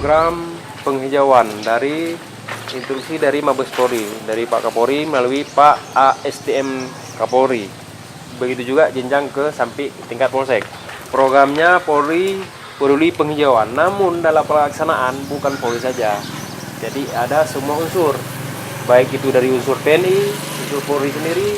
program penghijauan dari instruksi dari Mabes Polri, dari Pak Kapolri melalui Pak ASDM Kapolri. Begitu juga jenjang ke sampai tingkat polsek. Programnya Polri peduli penghijauan, namun dalam pelaksanaan bukan Polri saja. Jadi ada semua unsur, baik itu dari unsur TNI, unsur Polri sendiri,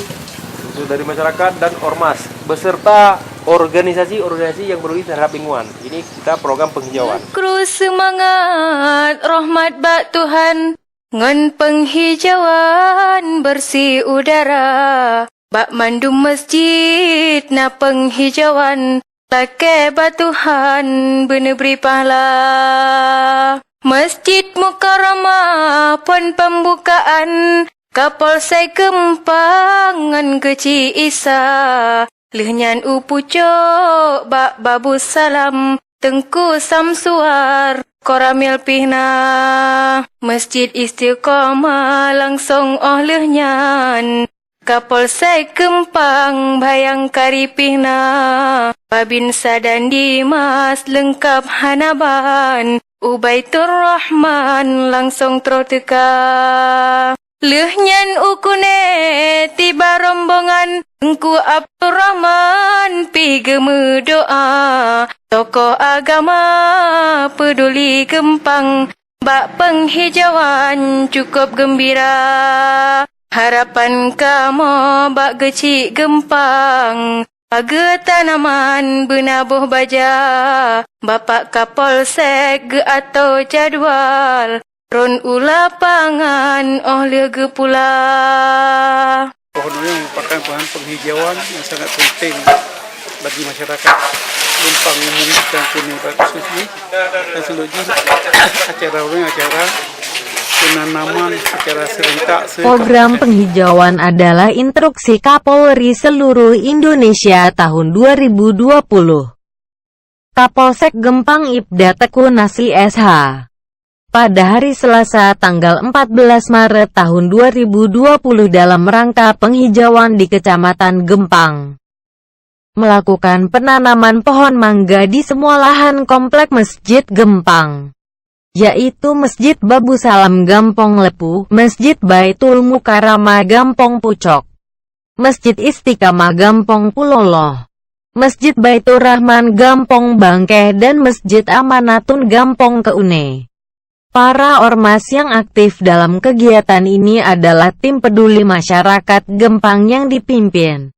unsur dari masyarakat dan ormas, beserta organisasi-organisasi yang peduli terhadap lingkungan. Ini kita program penghijauan. Kru semangat rahmat bak Tuhan, ngan penghijauan bersih udara, bak mandum masjid na penghijauan, lake bak Tuhan bener beri pahala. Masjid Mukarramah pon pembukaan, Kapolsek Gempangan Geci Isa, Lehnyan upucok bak babu salam, Tengku Samsuar Koramil pihna. Masjid Istiqomah langsung lehnyan, Kapolsek Gempang bayang kari pihna. Babin Sadan Dimas lengkap hanaban, Ubaitur Rahman langsung troteka. Lehnyan ukune tiba rombongan, Engku Abdurrahman pi geme doa, tokoh agama peduli Gempang, bak penghijauan cukup gembira. Harapan kamu bak Geci Gempang, paga tanaman benabuh baja, Bapak Kapolsek ge atau jadwal, ron ula pangan oleh ge pula. Pohon ini merupakan bahan penghijauan yang sangat penting bagi masyarakat Gempang memungkinkan penyebab khususnya dan selanjutnya acara penanaman secara serentak. Program penghijauan adalah instruksi Kapolri seluruh Indonesia tahun 2020. Kapolsek Gempang Ibda Teku Nasri SH. Pada hari Selasa tanggal 14 Maret tahun 2020 dalam rangka penghijauan di Kecamatan Gempang, melakukan penanaman pohon mangga di semua lahan komplek Masjid Gempang, yaitu Masjid Babu Salam Gampong Lepu, Masjid Baitul Mukarramah Gampong Pucok, Masjid Istiqamah Gampong Puloloh, Masjid Baitur Rahman Gampong Bangkeh dan Masjid Amanatun Gampong Keune. Para ormas yang aktif dalam kegiatan ini adalah tim peduli masyarakat Gempang yang dipimpin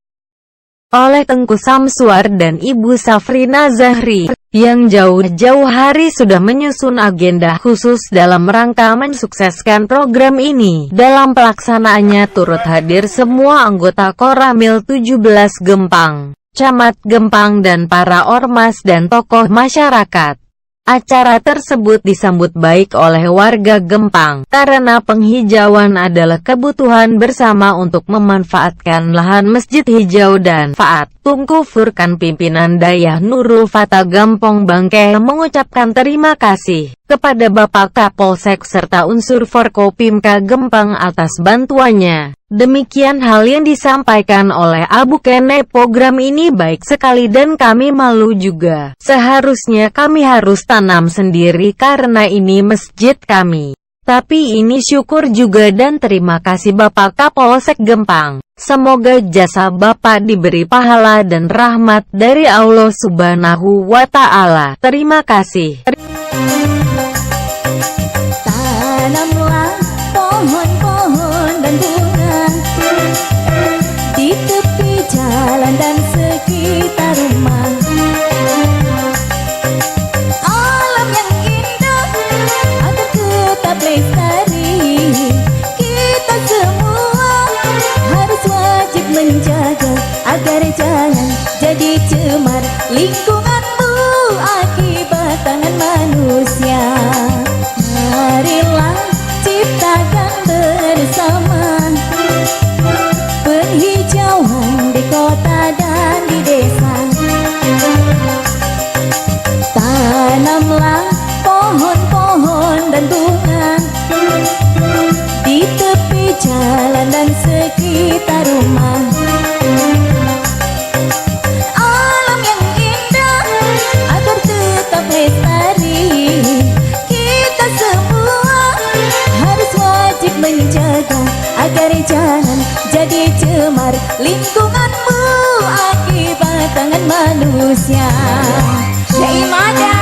oleh Tengku Samsuar dan Ibu Safrina Zahri, yang jauh-jauh hari sudah menyusun agenda khusus dalam rangka mensukseskan program ini. Dalam pelaksanaannya turut hadir semua anggota Koramil 17 Gempang, Camat Gempang dan para ormas dan tokoh masyarakat. Acara tersebut disambut baik oleh warga Gempang, karena penghijauan adalah kebutuhan bersama untuk memanfaatkan lahan masjid hijau dan manfaat. Tungku Furkan pimpinan Dayah Nurul Fatah Gampong Bangkeh mengucapkan terima kasih kepada Bapak Kapolsek serta unsur Forkopimka Gempang atas bantuannya. Demikian hal yang disampaikan oleh Abu Kene. Program ini baik sekali dan kami malu juga. Seharusnya kami harus tanam sendiri karena ini masjid kami. Tapi ini syukur juga dan terima kasih Bapak Kapolsek Gempang. Semoga jasa Bapak diberi pahala dan rahmat dari Allah Subhanahu wa Ta'ala. Terima kasih. Tanamlah pohon-pohon dan bunga di tepi jalan dan sekitar rumah. Alam yang indah akan tetap lestari. Kita semua harus wajib menjaga agar jangan jadi cemar lingkunganmu akibat tangan manusia. Marilah ciptakan bersama penghijauan di kota dan di desa. Tanamlah pohon-pohon dan bunga di tepi jalan dan sekitar rumah. Alam yang indah agar tetap lestari. sadari jangan jadi cemar lingkunganmu akibat tangan manusia. Syahimada,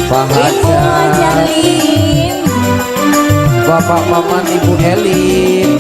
Ibu Ajalin, Bapak Maman, Ibu Elin.